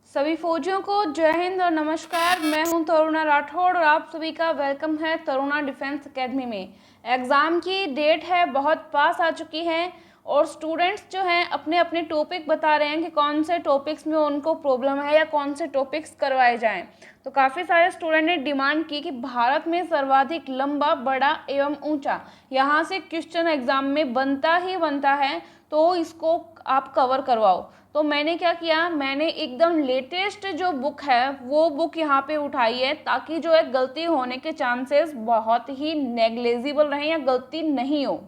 सभी फौजियों को जय हिंद और नमस्कार। मैं हूं तरुणा राठौड़ और आप सभी का वेलकम है तरुणा डिफेंस एकेडमी में। एग्ज़ाम की डेट है, बहुत पास आ चुकी है और स्टूडेंट्स जो हैं अपने अपने टॉपिक बता रहे हैं कि कौन से टॉपिक्स में उनको प्रॉब्लम है या कौन से टॉपिक्स करवाए जाएं। तो काफ़ी सारे स्टूडेंट ने डिमांड की कि भारत में सर्वाधिक लंबा, बड़ा एवं ऊंचा यहाँ से क्वेश्चन एग्जाम में बनता ही बनता है, तो इसको आप कवर करवाओ। तो मैंने क्या किया, मैंने एकदम लेटेस्ट जो बुक है वो बुक यहाँ पे उठाई है, ताकि जो है गलती होने के चांसेस बहुत ही नेग्लेजिबल रहें या गलती नहीं हो।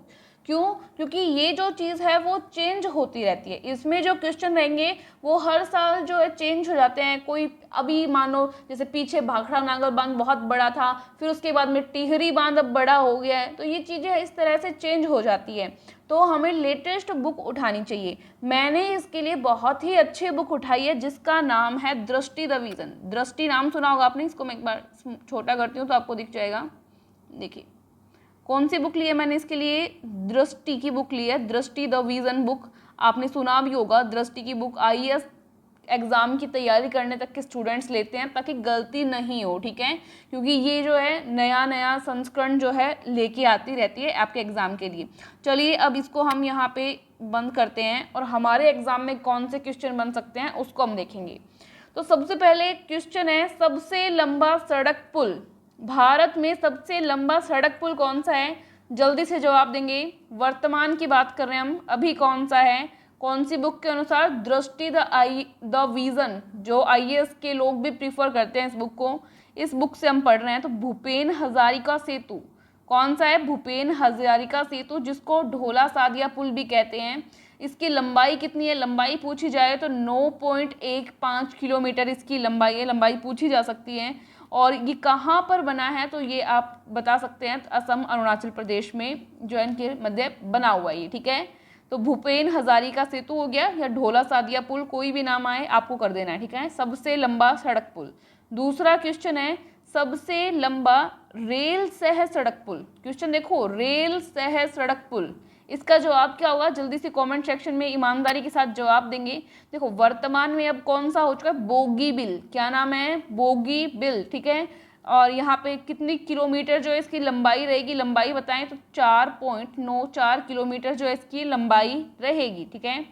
क्यों? क्योंकि ये जो चीज़ है वो चेंज होती रहती है। इसमें जो क्वेश्चन रहेंगे वो हर साल जो है चेंज हो जाते हैं। कोई अभी मानो जैसे पीछे भाखड़ा नागल बांध बहुत बड़ा था, फिर उसके बाद में टिहरी बांध अब बड़ा हो गया है, तो ये चीज़ें इस तरह से चेंज हो जाती है। तो हमें लेटेस्ट बुक उठानी चाहिए। मैंने इसके लिए बहुत ही अच्छी बुक उठाई है जिसका नाम है दृष्टि द विजन। दृष्टि नाम सुना होगा आपने, इसको मैं एक बार छोटा करती हूँ तो आपको दिख जाएगा। देखिए कौन सी बुक ली है मैंने इसके लिए, दृष्टि की बुक ली है, दृष्टि द विजन बुक। आपने सुना भी होगा, दृष्टि की बुक आईएएस एग्ज़ाम की तैयारी करने तक के स्टूडेंट्स लेते हैं ताकि गलती नहीं हो, ठीक है। क्योंकि ये जो है नया नया संस्करण जो है लेके आती रहती है आपके एग्ज़ाम के लिए। चलिए अब इसको हम यहाँ पे बंद करते हैं और हमारे एग्ज़ाम में कौन से क्वेश्चन बन सकते हैं उसको हम देखेंगे। तो सबसे पहले क्वेश्चन है, सबसे लंबा सड़क पुल, भारत में सबसे लंबा सड़क पुल कौन सा है? जल्दी से जवाब देंगे। वर्तमान की बात कर रहे हैं हम, अभी कौन सा है, कौन सी बुक के अनुसार? दृष्टि द विजन, जो आईएएस के लोग भी प्रीफर करते हैं इस बुक को, इस बुक से हम पढ़ रहे हैं। तो भूपेन हजारिका सेतु कौन सा है? भूपेन हजारिका सेतु, जिसको ढोला सादिया पुल भी कहते हैं। इसकी लंबाई कितनी है? लंबाई पूछी जाए तो 9.15 किलोमीटर इसकी लंबाई है, लंबाई पूछी जा सकती है। और ये कहाँ पर बना है तो ये आप बता सकते हैं, असम अरुणाचल प्रदेश में जो है इनके मध्य बना हुआ है ये, ठीक है। तो भूपेन हजारिका सेतु हो गया, या ढोला सादिया पुल, कोई भी नाम आए आपको कर देना है, ठीक है। सबसे लंबा सड़क पुल। दूसरा क्वेश्चन है, सबसे लंबा रेल सह सड़क पुल। क्वेश्चन देखो, रेल सह सड़क पुल, इसका जवाब क्या होगा? जल्दी से कमेंट सेक्शन में ईमानदारी के साथ जवाब देंगे। देखो वर्तमान में अब कौन सा हो चुका है? बोगीबिल। क्या नाम है? बोगीबिल, ठीक है। और यहाँ पे कितनी किलोमीटर जो है इसकी लंबाई रहेगी, लंबाई बताएं तो 4.94 किलोमीटर जो है इसकी लंबाई रहेगी, ठीक है।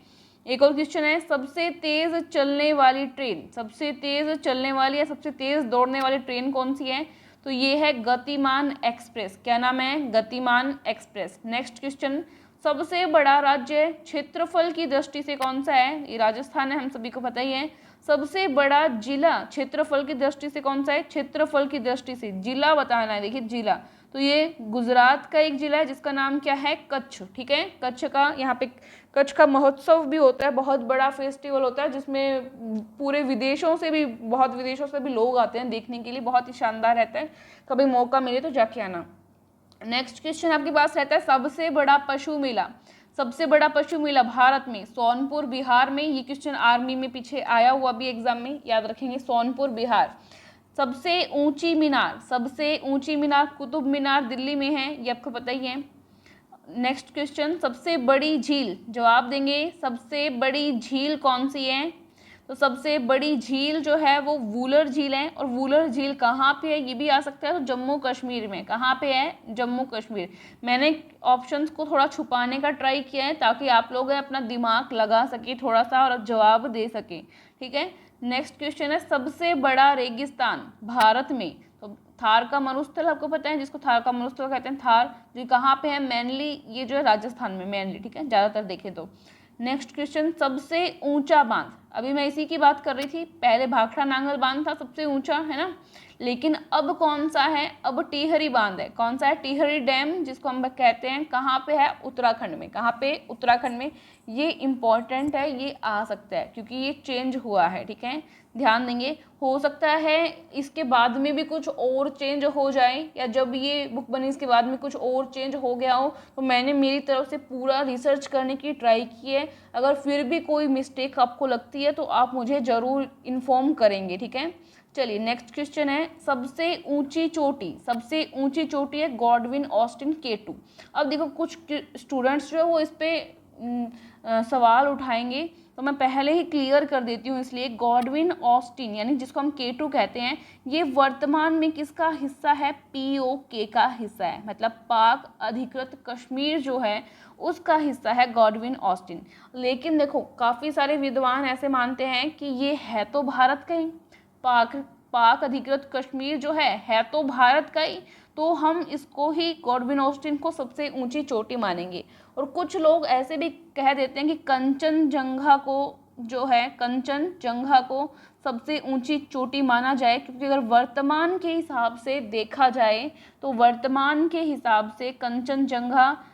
एक और क्वेश्चन है, सबसे तेज चलने वाली ट्रेन, सबसे तेज चलने वाली या सबसे तेज दौड़ने वाली ट्रेन कौन सी है? तो ये है गतिमान एक्सप्रेस। क्या नाम है? गतिमान एक्सप्रेस। नेक्स्ट क्वेश्चन, सबसे बड़ा राज्य क्षेत्रफल की दृष्टि से कौन सा है? ये राजस्थान है, हम सभी को पता ही है। सबसे बड़ा जिला क्षेत्रफल की दृष्टि से कौन सा है? क्षेत्रफल की दृष्टि से जिला बताना है। देखिए जिला, तो ये गुजरात का एक जिला है जिसका नाम क्या है? कच्छ, ठीक है। कच्छ का यहाँ पे कच्छ का महोत्सव भी होता है, बहुत बड़ा फेस्टिवल होता है जिसमें पूरे विदेशों से भी, बहुत विदेशों से भी लोग आते हैं देखने के लिए, बहुत ही शानदार रहता है। कभी मौका मिले तो जाके आना। नेक्स्ट क्वेश्चन आपके पास रहता है, सबसे बड़ा पशु मेला। सबसे बड़ा पशु मेला भारत में सोनपुर बिहार में, ये क्वेश्चन आर्मी में पीछे आया हुआ भी एग्जाम में, याद रखेंगे, सोनपुर बिहार। सबसे ऊंची मीनार, सबसे ऊंची मीनार कुतुब मीनार दिल्ली में है, ये आपको पता ही है। नेक्स्ट क्वेश्चन, सबसे बड़ी झील, जवाब देंगे सबसे बड़ी झील कौन सी है? तो सबसे बड़ी झील जो है वो वूलर झील है। और वूलर झील कहाँ पे है ये भी आ सकता है, तो जम्मू कश्मीर में। कहाँ पे है? जम्मू कश्मीर। मैंने ऑप्शंस को थोड़ा छुपाने का ट्राई किया है ताकि आप लोग अपना दिमाग लगा सके थोड़ा सा और जवाब दे सके, ठीक है। नेक्स्ट क्वेश्चन है, सबसे बड़ा रेगिस्तान भारत में, तो थार का मरुस्थल आपको पता है, जिसको थार का मरुस्थल कहते हैं, थार, जो कहाँ पे है? मेनली ये जो है राजस्थान में मेनली, ठीक है, ज़्यादातर देखे तो। नेक्स्ट क्वेश्चन, सबसे ऊंचा बांध, अभी मैं इसी की बात कर रही थी, पहले भाखड़ा नांगल बांध था सबसे ऊंचा, है ना, लेकिन अब कौन सा है? अब टिहरी बांध है। कौन सा है? टिहरी डैम, जिसको हम कहते हैं, कहाँ पे है? उत्तराखंड में। कहाँ पे? उत्तराखंड में। ये इम्पॉर्टेंट है, ये आ सकता है क्योंकि ये चेंज हुआ है, ठीक है, ध्यान देंगे। हो सकता है इसके बाद में भी कुछ और चेंज हो जाए, या जब ये बुक बनी इसके बाद में कुछ और चेंज हो गया हो, तो मैंने मेरी तरफ से पूरा रिसर्च करने की ट्राई की है। अगर फिर भी कोई मिस्टेक आपको लगती है तो आप मुझे ज़रूर इन्फॉर्म करेंगे, ठीक है। चलिए नेक्स्ट क्वेश्चन है, सबसे ऊंची चोटी, सबसे ऊंची चोटी है गॉडविन ऑस्टिन K2। अब देखो कुछ स्टूडेंट्स जो है वो इस पे सवाल उठाएंगे, तो मैं पहले ही क्लियर कर देती हूँ। इसलिए गॉडविन ऑस्टिन यानी जिसको हम K2 कहते हैं, ये वर्तमान में किसका हिस्सा है? POK का हिस्सा है, मतलब पाक अधिकृत कश्मीर जो है उसका हिस्सा है गॉडविन ऑस्टिन। लेकिन देखो काफ़ी सारे विद्वान ऐसे मानते हैं कि ये है तो भारत का ही, पाक अधिकृत कश्मीर जो है तो भारत का ही, तो हम इसको ही गॉडविन ऑस्टिन को सबसे ऊंची चोटी मानेंगे। और कुछ लोग ऐसे भी कह देते हैं कि कंचनजंगा को सबसे ऊंची चोटी माना जाए, क्योंकि अगर वर्तमान के हिसाब से देखा जाए तो वर्तमान के हिसाब से कंचनजंगा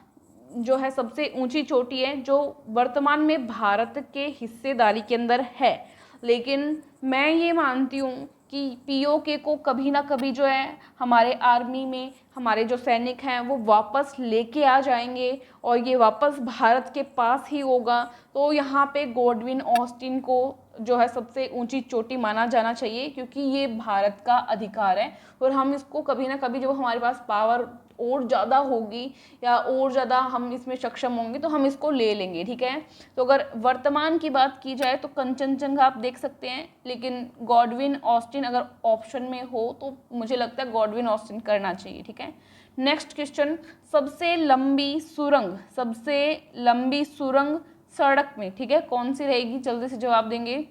जो है सबसे ऊंची चोटी है, जो वर्तमान में भारत के हिस्सेदारी के अंदर है। लेकिन मैं ये मानती हूँ कि POK को कभी ना कभी जो है हमारे आर्मी में हमारे जो सैनिक हैं वो वापस लेके आ जाएंगे और ये वापस भारत के पास ही होगा। तो यहाँ पे गॉडविन ऑस्टिन को जो है सबसे ऊंची चोटी माना जाना चाहिए, क्योंकि ये भारत का अधिकार है और हम इसको कभी ना कभी जब हमारे पास पावर और ज़्यादा होगी या और ज़्यादा हम इसमें सक्षम होंगे तो हम इसको ले लेंगे, ठीक है। तो अगर वर्तमान की बात की जाए तो कंचनजंगा आप देख सकते हैं, लेकिन गॉडविन ऑस्टिन अगर ऑप्शन में हो तो मुझे लगता है गॉडविन ऑस्टिन करना चाहिए, ठीक है। नेक्स्ट क्वेश्चन, सबसे लंबी सुरंग सड़क में, ठीक है, कौन सी रहेगी? जल्दी से जवाब देंगे।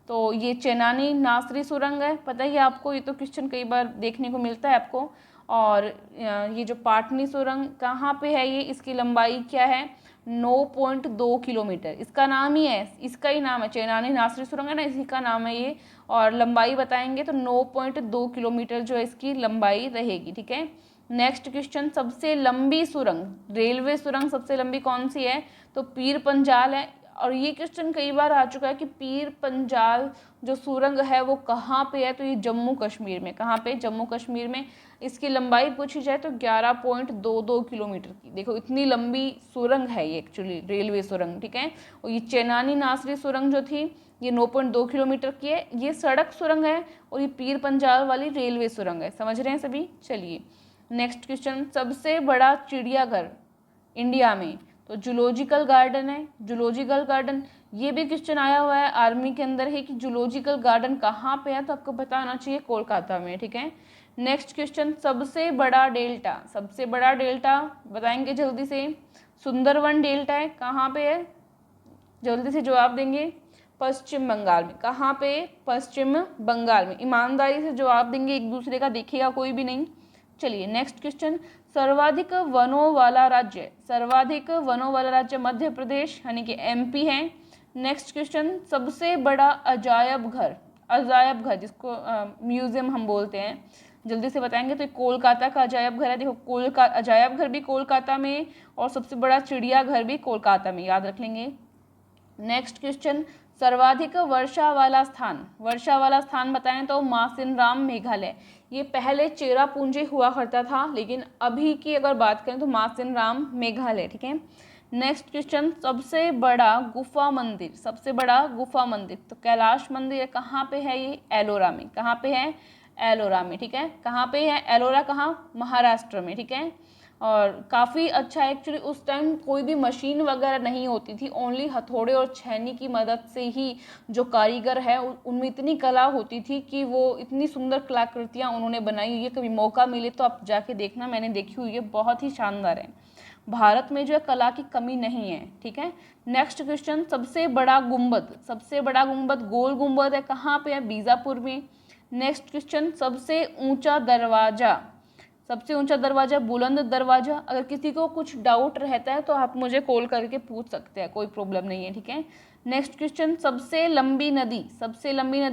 तो ये चेनानी नासरी सुरंग है, पता ही आपको, ये तो क्वेश्चन कई बार देखने को मिलता है आपको। और ये जो पाटनी सुरंग कहाँ पे है, ये इसकी लंबाई क्या है? 9.2 किलोमीटर। इसका नाम ही है, इसका ही नाम है, चेनानी नासरी सुरंग है ना, इसी का नाम है ये। और लंबाई बताएंगे तो 9.2 किलोमीटर जो है इसकी लंबाई रहेगी, ठीक है। नेक्स्ट क्वेश्चन, सबसे लंबी सुरंग, रेलवे सुरंग सबसे लंबी कौन सी है? तो पीर पंजाल है। और ये क्वेश्चन कई बार आ चुका है कि पीर पंजाल जो सुरंग है वो कहाँ पे है? तो ये जम्मू कश्मीर में। कहाँ पे? जम्मू कश्मीर में। इसकी लंबाई पूछी जाए तो 11.22 किलोमीटर की। देखो इतनी लंबी सुरंग है ये एक्चुअली रेलवे सुरंग, ठीक है। और ये चेनानी नासरी सुरंग जो थी ये 9.2 किलोमीटर की है, ये सड़क सुरंग है। और ये पीर पंजाल वाली रेलवे सुरंग है। समझ रहे हैं सभी? चलिए नेक्स्ट क्वेश्चन, सबसे बड़ा चिड़ियाघर इंडिया में, तो जूलॉजिकल गार्डन है। जूलॉजिकल गार्डन, ये भी क्वेश्चन आया हुआ है आर्मी के अंदर है कि जूलॉजिकल गार्डन कहाँ पे है, तो आपको पता होना चाहिए कोलकाता में, ठीक है। नेक्स्ट क्वेश्चन, सबसे बड़ा डेल्टा बताएंगे जल्दी से। सुंदरवन डेल्टा है, कहाँ पे है? जल्दी से जवाब देंगे। पश्चिम बंगाल में। कहाँ पे? पश्चिम बंगाल में। ईमानदारी से जवाब देंगे, एक दूसरे का देखेगा कोई भी नहीं। चलिए नेक्स्ट क्वेश्चन, सर्वाधिक वनों वाला राज्य मध्य प्रदेश यानी कि MP है। नेक्स्ट क्वेश्चन, सबसे बड़ा अजायब घर जिसको म्यूजियम हम बोलते हैं, जल्दी से बताएंगे। तो कोलकाता का अजायब घर है। देखो अजायब घर भी कोलकाता में और सबसे बड़ा चिड़ियाघर भी कोलकाता में, याद रख लेंगे। नेक्स्ट क्वेश्चन, सर्वाधिक वर्षा वाला स्थान बताएं तो मासिनराम मेघालय। ये पहले चेरापूंजी हुआ करता था, लेकिन अभी की अगर बात करें तो मासिनराम मेघालय, ठीक है। नेक्स्ट क्वेश्चन, सबसे बड़ा गुफा मंदिर, तो कैलाश मंदिर कहाँ पे है? ये एलोरा में। कहाँ पे है? एलोरा में, ठीक है। कहाँ पे है एलोरा? कहाँ? महाराष्ट्र में, ठीक है। और काफ़ी अच्छा है एक्चुअली। उस टाइम कोई भी मशीन वगैरह नहीं होती थी, ओनली हथौड़े और छेनी की मदद से ही जो कारीगर है उनमें इतनी कला होती थी कि वो इतनी सुंदर कलाकृतियाँ उन्होंने बनाई हुई है। कभी मौका मिले तो आप जाके देखना, मैंने देखी हुई है, बहुत ही शानदार है। भारत में जो है कला की कमी नहीं है, ठीक है। नेक्स्ट क्वेश्चन, सबसे बड़ा गुंबद गोल गुंबद है, कहाँ पे है? बीजापुर में। नेक्स्ट क्वेश्चन, सबसे ऊंचा दरवाजा बुलंद दरवाजा। अगर किसी को कुछ डाउट रहता है तो आप मुझे कॉल करके पूछ सकते हैं, कोई प्रॉब्लम नहीं है, ठीक है। नेक्स्ट क्वेश्चन, सबसे लंबी नदी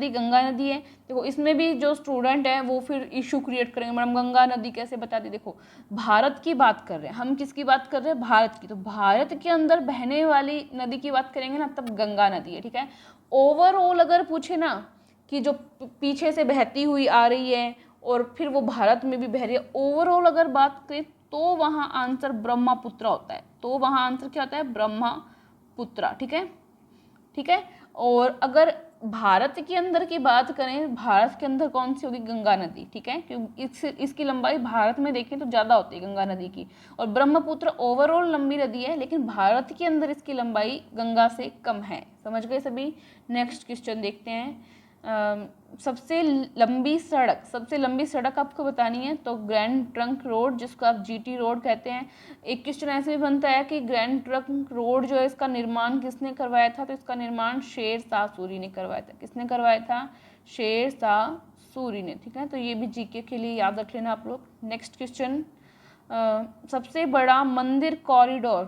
गंगा नदी है। देखो इसमें भी जो स्टूडेंट है वो फिर इशू क्रिएट करेंगे, मैडम गंगा नदी कैसे बता दी। देखो भारत की बात कर रहे हैं हम, किसकी बात कर रहे हैं? भारत की। तो भारत के अंदर बहने वाली नदी की बात करेंगे ना, तब गंगा नदी है, ठीक है। ओवरऑल अगर पूछे ना कि जो पीछे से बहती हुई आ रही है और फिर वो भारत में भी बह रही है, ओवरऑल अगर बात करें तो वहाँ आंसर ब्रह्मपुत्र होता है। तो वहाँ आंसर क्या होता है? ब्रह्मपुत्र, ठीक है। और अगर भारत के अंदर की बात करें, भारत के अंदर कौन सी होगी? गंगा नदी, ठीक है, क्योंकि इसकी लंबाई भारत में देखें तो ज़्यादा होती है गंगा नदी की। और ब्रह्मपुत्र ओवरऑल लंबी नदी है, लेकिन भारत के अंदर इसकी लंबाई गंगा से कम है। समझ गए सभी? नेक्स्ट क्वेश्चन देखते हैं। सबसे लंबी सड़क आपको बतानी है, तो ग्रैंड ट्रंक रोड, जिसको आप जीटी रोड कहते हैं। एक क्वेश्चन ऐसे भी बनता है कि ग्रैंड ट्रंक रोड जो है, इसका निर्माण किसने करवाया था? तो इसका निर्माण शेर शाह सूरी ने करवाया था। किसने करवाया था? शेर शाह सूरी ने, ठीक है। तो ये भी जीके के लिए याद रख लेना आप लोग। नेक्स्ट क्वेश्चन, सबसे बड़ा मंदिर कॉरिडोर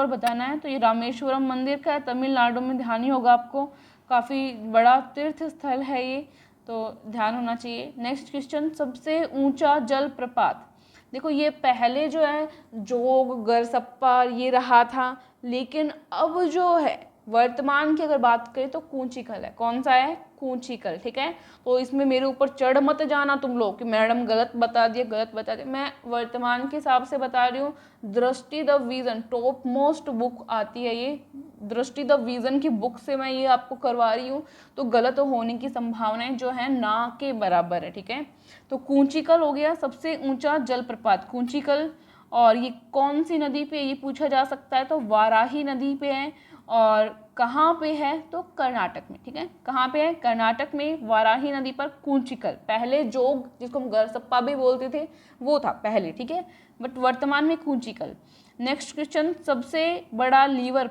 बताना है, तो ये रामेश्वरम मंदिर का है, तमिलनाडु में। ध्यान ही होगा आपको, काफ़ी बड़ा तीर्थ स्थल है ये, तो ध्यान होना चाहिए। नेक्स्ट क्वेश्चन, सबसे ऊंचा जलप्रपात। देखो ये पहले जो है जोग, गरसप्पा ये रहा था, लेकिन अब जो है वर्तमान की अगर बात करें तो कूंचिकल है। कौन सा है? कूंचिकल, ठीक है। तो इसमें मेरे ऊपर चढ़ मत जाना तुम लोग कि मैडम गलत बता दिया। मैं वर्तमान के हिसाब से बता रही हूँ। दृष्टि the vision top most book आती है ये, दृष्टि द विजन की बुक से मैं ये आपको करवा रही हूँ, तो गलत होने की संभावनाएं जो है ना के बराबर है, ठीक है। तो कूंचिकल हो गया सबसे ऊंचा जलप्रपात, कूंचिकल। और ये कौन सी नदी पे, ये पूछा जा सकता है, तो वाराही नदी पे है। और कहाँ पे है? तो कर्नाटक में, ठीक है। कहाँ पे है? कर्नाटक में, वाराही नदी पर कूंचिकल। पहले जोग, जिसको हम गरसप्पा भी बोलते थे, वो था पहले, ठीक है, बट वर्तमान में कूंचिकल। नेक्स्ट क्वेश्चन, सबसे बड़ा लीवर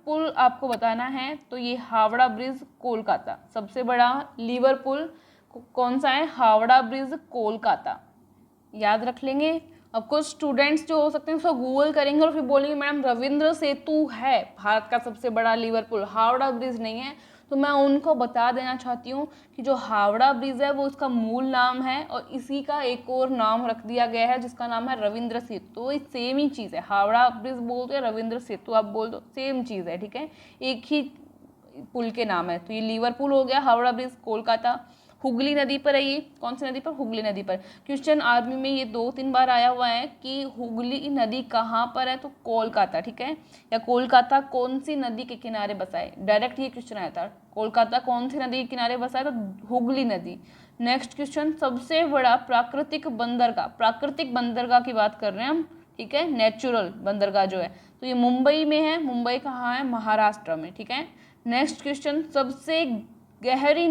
पुल आपको बताना है, तो ये हावड़ा ब्रिज, कोलकाता। सबसे बड़ा लीवर पुल कौन सा है? हावड़ा ब्रिज, कोलकाता। याद रख लेंगे। अब कुछ स्टूडेंट्स जो हो सकते हैं उसको गूगल करेंगे और फिर बोलेंगे मैडम रविंद्र सेतु है भारत का सबसे बड़ा लीवर पुल, हावड़ा ब्रिज नहीं है। तो मैं उनको बता देना चाहती हूँ कि जो हावड़ा ब्रिज है वो इसका मूल नाम है, और इसी का एक और नाम रख दिया गया है जिसका नाम है रविंद्र सेतु। तो ये सेम ही चीज़ है, हावड़ा ब्रिज बोलते हैं, रविंद्र सेतु आप बोल दो, सेम चीज़ है, ठीक है, एक ही पुल के नाम है। तो ये लीवर पुल हो गया, हावड़ा ब्रिज, कोलकाता। हुगली नदी पर है ये, कौन सी नदी पर? हुगली नदी पर। क्वेश्चन आर्मी में ये 2-3 बार आया हुआ है कि हुगली नदी कहाँ पर है, तो कोलकाता, ठीक है। या कोलकाता कौन सी नदी के किनारे बसा है, डायरेक्ट ये क्वेश्चन आया था। कोलकाता कौन सी नदी के किनारे बसा है, तो हुगली नदी। नेक्स्ट क्वेश्चन, सबसे बड़ा प्राकृतिक बंदरगाह की बात कर रहे हैं हम, ठीक है, नेचुरल बंदरगाह जो है, तो ये मुंबई में है। मुंबई कहाँ है? महाराष्ट्र में, ठीक है। नेक्स्ट क्वेश्चन, सबसे गहरी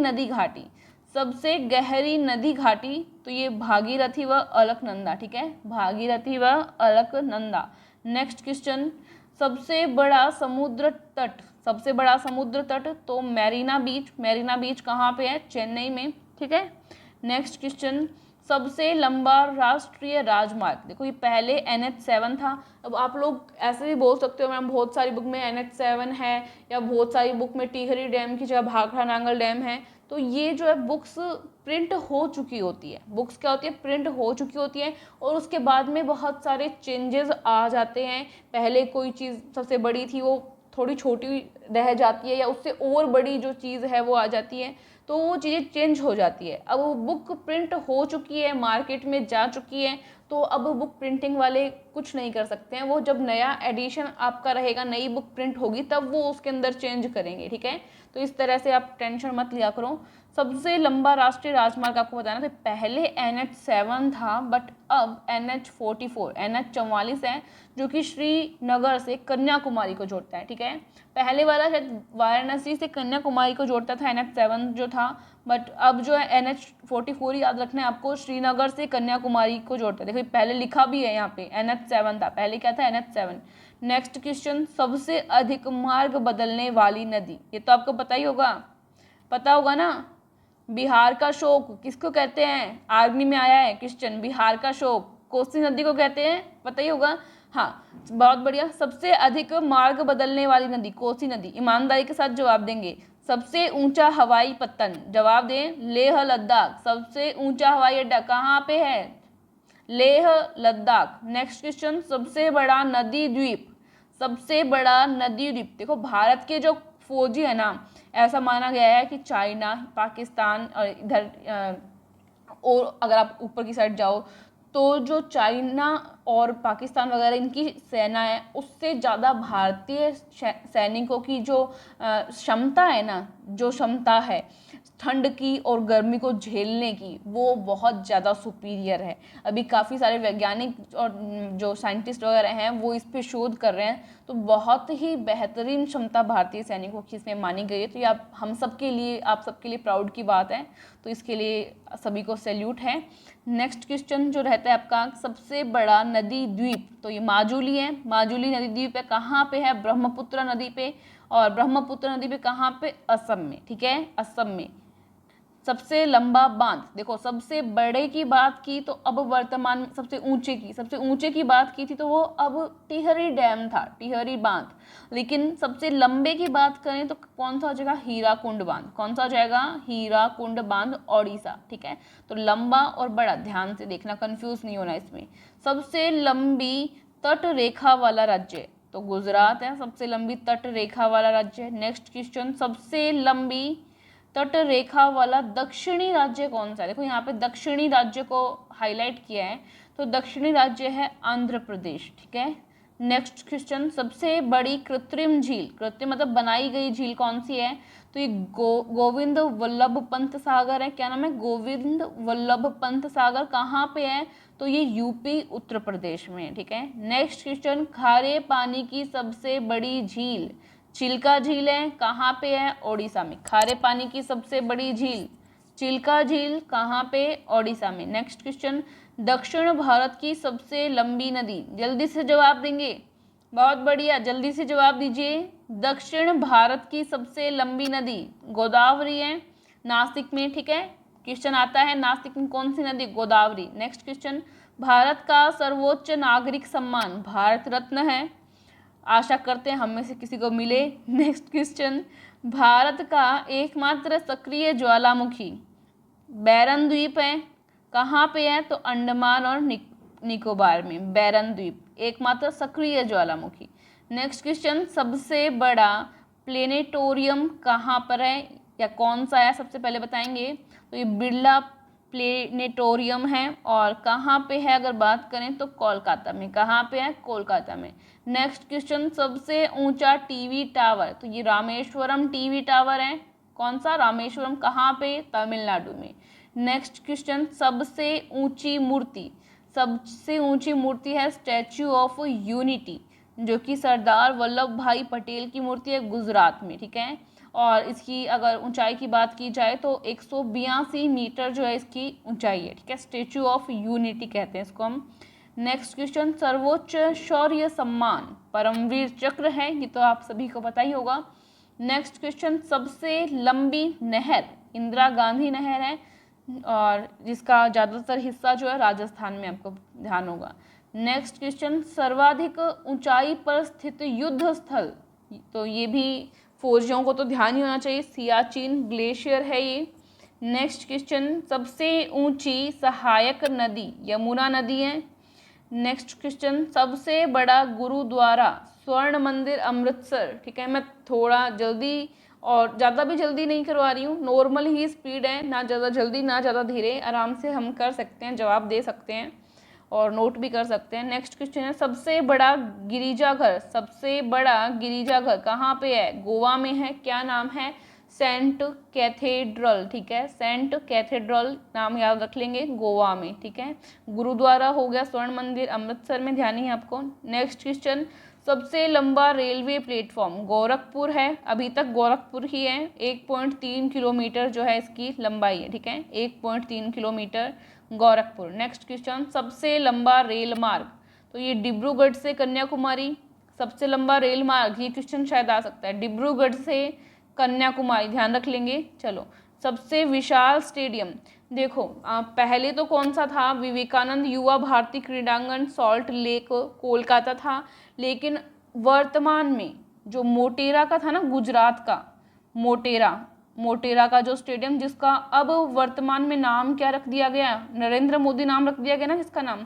नदी घाटी, तो ये भागीरथी व अलकनंदा, ठीक है, भागीरथी व अलकनंदा। नेक्स्ट क्वेश्चन, सबसे बड़ा समुद्र तट, तो मैरीना बीच कहाँ पे है? चेन्नई में, ठीक है। नेक्स्ट क्वेश्चन, सबसे लंबा राष्ट्रीय राजमार्ग। देखो ये पहले NH7 था, अब आप लोग ऐसे भी बोल सकते हो मैम बहुत सारी बुक में NH7 है, या बहुत सारी बुक में टिहरी डैम की जगह भाखड़ा नांगल डैम है। तो ये जो है बुक्स प्रिंट हो चुकी होती है, बुक्स क्या होती है? प्रिंट हो चुकी होती है, और उसके बाद में बहुत सारे चेंजेस आ जाते हैं। पहले कोई चीज़ सबसे बड़ी थी वो थोड़ी छोटी रह जाती है, या उससे और बड़ी जो चीज़ है वो आ जाती है, तो वो चीज़ें चेंज हो जाती है। अब वो बुक प्रिंट हो चुकी है, मार्केट में जा चुकी है, तो अब बुक प्रिंटिंग वाले कुछ नहीं कर सकते हैं। वो जब नया एडिशन आपका रहेगा, नई बुक प्रिंट होगी, तब वो उसके अंदर चेंज करेंगे, ठीक है। तो इस तरह से आप टेंशन मत लिया करो। सबसे लंबा राष्ट्रीय राजमार्ग आपको बताना, तो पहले NH7 था, बट अब NH44 है, जो कि श्रीनगर से कन्याकुमारी को जोड़ता है, ठीक है। पहले वाला शायद वाराणसी से कन्याकुमारी को जोड़ता था, NH7 जो था, बट अब जो है NH44 याद रखना है आपको, श्रीनगर से कन्याकुमारी को जोड़ता है। देखो पहले लिखा भी है यहाँ पे NH7 था, पहले क्या था? NH7। नेक्स्ट क्वेश्चन, सबसे अधिक मार्ग बदलने वाली नदी, ये तो आपको पता होगा ना। बिहार का शोक किसको कहते हैं? आर्मी में आया है क्वेश्चन, बिहार का शोक कोसी नदी को कहते हैं, पता ही होगा। हाँ, बहुत बढ़िया। सबसे अधिक मार्ग बदलने वाली नदी कोसी नदी, ईमानदारी के साथ जवाब देंगे। सबसे ऊंचा हवाई पत्तन, जवाब दें, लेह लद्दाख। सबसे ऊंचा हवाई अड्डा कहाँ पे है? लेह लद्दाख। नेक्स्ट क्वेश्चन, सबसे बड़ा नदी द्वीप, देखो भारत के जो फौजी है ना, ऐसा माना गया है कि चाइना, पाकिस्तान और इधर और अगर आप ऊपर की साइड जाओ तो जो चाइना और पाकिस्तान वगैरह इनकी सेना है, उससे ज़्यादा भारतीय सैनिकों की जो क्षमता है ना, जो क्षमता है ठंड की और गर्मी को झेलने की, वो बहुत ज़्यादा सुपीरियर है। अभी काफ़ी सारे वैज्ञानिक और जो साइंटिस्ट वगैरह हैं वो इस पे शोध कर रहे हैं, तो बहुत ही बेहतरीन क्षमता भारतीय सैनिकों की इसमें मानी गई है। तो ये आप सबके लिए प्राउड की बात है, तो इसके लिए सभी को सैल्यूट है। नेक्स्ट क्वेश्चन जो रहता है आपका, सबसे बड़ा नदी द्वीप, तो ये माजुली है। माजुली नदी द्वीप है, कहाँ पे है? ब्रह्मपुत्र नदी पे। और ब्रह्मपुत्र नदी पे कहाँ पे? असम में, ठीक है, असम में। सबसे लंबा बांध, देखो सबसे बड़े की बात की तो अब वर्तमान में सबसे ऊंचे की बात की थी तो वो अब टिहरी डैम था, टिहरी बांध। लेकिन सबसे लंबे की बात करें तो कौन सा हो जाएगा? हीराकुंड बांध। कौन सा हो जाएगा? हीराकुंड बांध, ओडिशा, ठीक है। तो लंबा और बड़ा ध्यान से देखना, कंफ्यूज नहीं होना इसमें। सबसे लंबी तट रेखा वाला राज्य, तो गुजरात है सबसे लंबी तट रेखा वाला राज्य। नेक्स्ट क्वेश्चन, सबसे लंबी तट रेखा वाला दक्षिणी राज्य कौन सा है? देखो यहाँ पे दक्षिणी राज्य को हाईलाइट किया है, तो दक्षिणी राज्य है आंध्र प्रदेश, ठीक है। नेक्स्ट क्वेश्चन, सबसे बड़ी कृत्रिम झील, कृत्रिम मतलब बनाई गई झील कौन सी है? तो ये गोविंद वल्लभ पंत सागर है। क्या नाम है? गोविंद वल्लभ पंत सागर। कहाँ पे है? तो ये यूपी उत्तर प्रदेश में, ठीक है। नेक्स्ट क्वेश्चन, खारे पानी की सबसे बड़ी झील, चिल्का झील है। कहाँ पे है? ओडिशा में। खारे पानी की सबसे बड़ी झील चिल्का झील, कहाँ पे? ओडिशा में। नेक्स्ट क्वेश्चन, दक्षिण भारत की सबसे लंबी नदी, जल्दी से जवाब देंगे, बहुत बढ़िया, जल्दी से जवाब दीजिए। दक्षिण भारत की सबसे लंबी नदी गोदावरी है, नासिक में, ठीक है। क्वेश्चन आता है नासिक में कौन सी नदी? गोदावरी। नेक्स्ट क्वेश्चन, भारत का सर्वोच्च नागरिक सम्मान भारत रत्न है, आशा करते हैं हम में से किसी को मिले। नेक्स्ट क्वेश्चन, भारत का एकमात्र सक्रिय ज्वालामुखी बैरन द्वीप है। कहाँ पे है? तो अंडमान और निकोबार में, बैरन द्वीप एकमात्र सक्रिय ज्वालामुखी। नेक्स्ट क्वेश्चन, सबसे बड़ा प्लेनेटोरियम कहाँ पर है या कौन सा है? सबसे पहले बताएंगे, तो ये बिरला प्लेनेटोरियम है। और कहाँ पे है अगर बात करें तो कोलकाता में। कहाँ पे है? कोलकाता में। नेक्स्ट क्वेश्चन, सबसे ऊंचा टीवी टावर, तो ये रामेश्वरम टीवी टावर है। कौन सा? रामेश्वरम। कहाँ पे? तमिलनाडु में। नेक्स्ट क्वेश्चन, सबसे ऊंची मूर्ति, सबसे ऊंची मूर्ति है स्टैच्यू ऑफ यूनिटी, जो कि सरदार वल्लभ भाई पटेल की मूर्ति है, गुजरात में, ठीक है। और इसकी अगर ऊंचाई की बात की जाए तो 182 मीटर जो है इसकी ऊंचाई है, ठीक है। स्टैच्यू ऑफ यूनिटी कहते हैं इसको हम। नेक्स्ट क्वेश्चन, सर्वोच्च शौर्य सम्मान परमवीर चक्र है, ये तो आप सभी को पता ही होगा। नेक्स्ट क्वेश्चन, सबसे लंबी नहर इंदिरा गांधी नहर है, और जिसका ज़्यादातर हिस्सा जो है राजस्थान में, आपको ध्यान होगा। नेक्स्ट क्वेश्चन, सर्वाधिक ऊंचाई पर स्थित युद्ध स्थल, तो ये भी फौजियों को तो ध्यान ही होना चाहिए, सियाचिन ग्लेशियर है ये। नेक्स्ट क्वेश्चन, सबसे ऊंची सहायक नदी यमुना नदी है। नेक्स्ट क्वेश्चन, सबसे बड़ा गुरुद्वारा स्वर्ण मंदिर अमृतसर, ठीक है। मैं थोड़ा जल्दी और ज़्यादा भी जल्दी नहीं करवा रही हूँ, नॉर्मल ही स्पीड है, ना ज़्यादा जल्दी ना ज़्यादा धीरे, आराम से हम कर सकते हैं, जवाब दे सकते हैं और नोट भी कर सकते हैं। नेक्स्ट क्वेश्चन है, सबसे बड़ा गिरिजाघर, सबसे बड़ा गिरिजाघर कहाँ पे है? गोवा में है। क्या नाम है? सेंट कैथेड्रल, ठीक है, सेंट कैथेड्रल नाम याद रख लेंगे, गोवा में, ठीक है। गुरुद्वारा हो गया, स्वर्ण मंदिर अमृतसर में, ध्यान है आपको। नेक्स्ट क्वेश्चन, सबसे लंबा रेलवे प्लेटफॉर्म गोरखपुर है, अभी तक गोरखपुर ही है, 1.3 किलोमीटर जो है इसकी लंबाई है, ठीक है, 1.3 किलोमीटर गोरखपुर। नेक्स्ट क्वेश्चन, सबसे लंबा रेल मार्ग, तो ये डिब्रूगढ़ से कन्याकुमारी, सबसे लंबा रेल मार्ग, ये क्वेश्चन शायद आ सकता है, डिब्रूगढ़ से कन्याकुमारी, ध्यान रख लेंगे। चलो, सबसे विशाल स्टेडियम, देखो पहले तो कौन सा था? विवेकानंद युवा भारती क्रीडांगन सॉल्ट लेक कोलकाता था, लेकिन वर्तमान में जो मोटेरा का था ना, गुजरात का मोटेरा का जो स्टेडियम, जिसका अब वर्तमान में नाम क्या रख दिया गया? नरेंद्र मोदी नाम रख दिया गया ना, जिसका नाम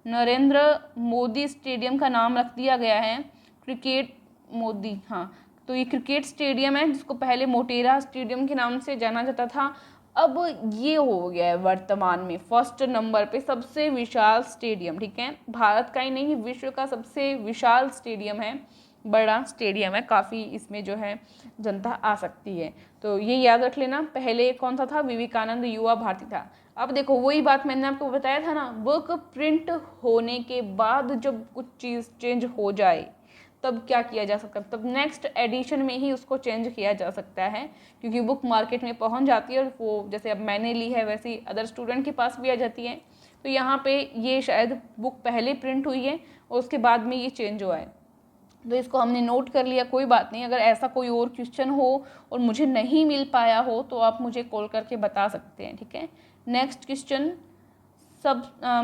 नरेंद्र मोदी स्टेडियम का नाम रख दिया गया है, क्रिकेट मोदी, हाँ। तो ये क्रिकेट स्टेडियम है, जिसको पहले मोटेरा स्टेडियम के नाम से जाना जाता था, अब ये हो गया है वर्तमान में फर्स्ट नंबर पे सबसे विशाल स्टेडियम, ठीक है, भारत का ही नहीं विश्व का सबसे विशाल स्टेडियम है, बड़ा स्टेडियम है, काफ़ी इसमें जो है जनता आ सकती है। तो ये याद रख लेना। पहले कौन सा था, विवेकानंद युवा भारती था। अब देखो वही बात मैंने आपको बताया था ना, बुक प्रिंट होने के बाद जब कुछ चीज़ चेंज हो जाए तब क्या किया जा सकता है, तब नेक्स्ट एडिशन में ही उसको चेंज किया जा सकता है, क्योंकि बुक मार्केट में पहुंच जाती है और वो जैसे अब मैंने ली है वैसे ही अदर स्टूडेंट के पास भी आ जाती है। तो यहाँ पे ये शायद बुक पहले प्रिंट हुई है और उसके बाद में ये चेंज हुआ है, तो इसको हमने नोट कर लिया, कोई बात नहीं। अगर ऐसा कोई और क्वेश्चन हो और मुझे नहीं मिल पाया हो तो आप मुझे कॉल करके बता सकते हैं, ठीक है। नेक्स्ट क्वेश्चन,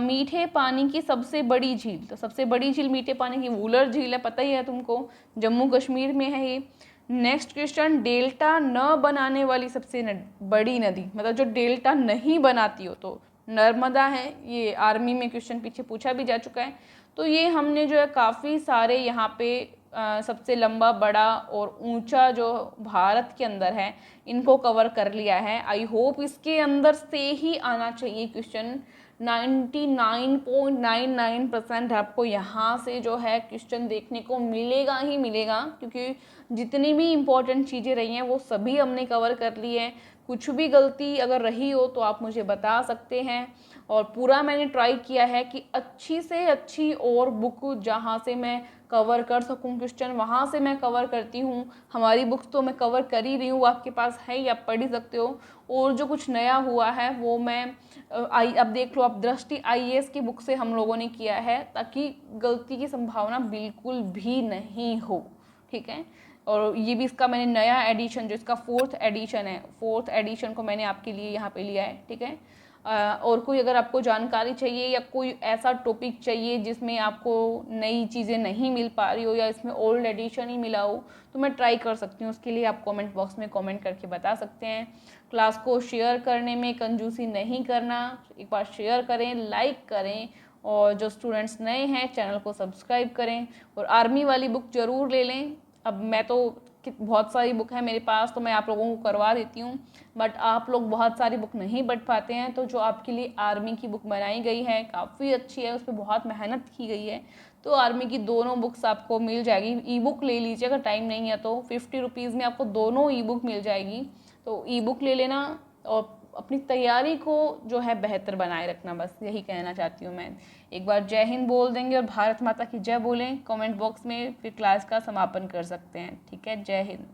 मीठे पानी की सबसे बड़ी झील, तो सबसे बड़ी झील मीठे पानी की वूलर झील है, पता ही है तुमको, जम्मू कश्मीर में है ये। नेक्स्ट क्वेश्चन, डेल्टा न बनाने वाली सबसे बड़ी नदी, मतलब जो डेल्टा नहीं बनाती हो, तो नर्मदा है। ये आर्मी में क्वेश्चन पीछे पूछा भी जा चुका है। तो ये हमने जो है काफ़ी सारे यहाँ पे सबसे लंबा, बड़ा और ऊंचा जो भारत के अंदर है इनको कवर कर लिया है। आई होप इसके अंदर से ही आना चाहिए क्वेश्चन। 99.99% आपको यहाँ से जो है क्वेश्चन देखने को मिलेगा ही मिलेगा, क्योंकि जितनी भी इम्पोर्टेंट चीज़ें रही हैं वो सभी हमने कवर कर ली हैं। कुछ भी गलती अगर रही हो तो आप मुझे बता सकते हैं, और पूरा मैंने ट्राई किया है कि अच्छी से अच्छी और बुक जहाँ से मैं कवर कर सकूँ क्वेश्चन वहाँ से मैं कवर करती हूँ। हमारी बुक्स तो मैं कवर कर ही रही हूँ, आपके पास है ही, आप पढ़ ही सकते हो। और जो कुछ नया हुआ है वो मैं अब देख लो, आप दृष्टि IAS की बुक से हम लोगों ने किया है, ताकि गलती की संभावना बिल्कुल भी नहीं हो, ठीक है। और ये भी इसका मैंने नया एडिशन, जो इसका 4th एडिशन है, 4th एडिशन को मैंने आपके लिए यहाँ पे लिया है, ठीक है। और कोई अगर आपको जानकारी चाहिए या कोई ऐसा टॉपिक चाहिए जिसमें आपको नई चीज़ें नहीं मिल पा रही हो या इसमें ओल्ड एडिशन ही मिला हो, तो मैं ट्राई कर सकती हूँ। उसके लिए आप कमेंट बॉक्स में कमेंट करके बता सकते हैं। क्लास को शेयर करने में कंजूसी नहीं करना, एक बार शेयर करें, लाइक करें, और जो स्टूडेंट्स नए हैं चैनल को सब्सक्राइब करें, और आर्मी वाली बुक ज़रूर ले लें। अब मैं तो बहुत सारी बुक है मेरे पास, तो मैं आप लोगों को करवा देती हूँ, बट आप लोग बहुत सारी बुक नहीं पढ़ पाते हैं, तो जो आपके लिए आर्मी की बुक बनाई गई है काफ़ी अच्छी है, उस पर बहुत मेहनत की गई है। तो आर्मी की दोनों बुक्स आपको मिल जाएगी। ई बुक ले लीजिए अगर टाइम नहीं है तो, 50 रुपीज़ में आपको दोनों ई बुक मिल जाएगी। तो ई बुक ले लेना और अपनी तैयारी को जो है बेहतर बनाए रखना, बस यही कहना चाहती हूँ मैं। एक बार जय हिंद बोल देंगे और भारत माता की जय बोलें कमेंट बॉक्स में, फिर क्लास का समापन कर सकते हैं, ठीक है। जय हिंद।